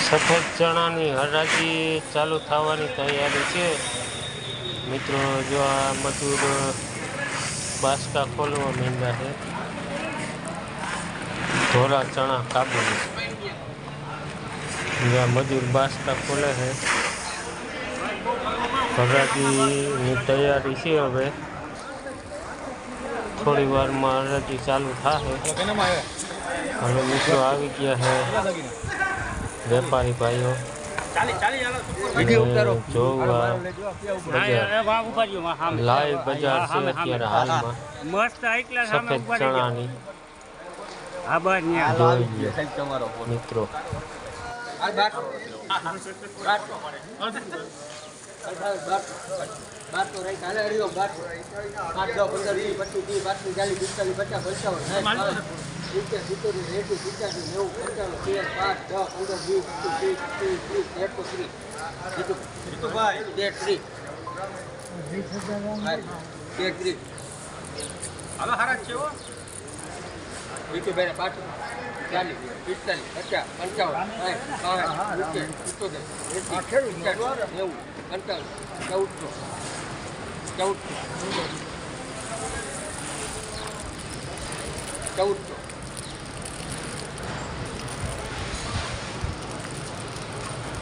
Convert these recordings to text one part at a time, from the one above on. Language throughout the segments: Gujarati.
સફેદ ચણાની હરાજી ચાલુ થવાની તૈયારી છે મિત્રો। જો આ મજૂર બાસકા ખોલવા માંડ્યા છે। ધોરા ચણા કાબુલી જ્યાં મજૂર બાસકા ખોલે છે। હરાજીની તૈયારી છે। હવે થોડી વારમાં હરાજી ચાલુ થશે। હવે મિત્રો આવી ગયા છે વેપારી ભાઈઓ જોવા લાઈવ બજાર છે અત્યારે હાલમાં સફેદ ચણાની મિત્રો।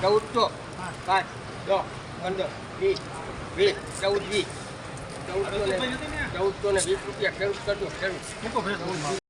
₹14 5 10 15 20 14 20 14 ને ₹20 ખેડૂત કરજો।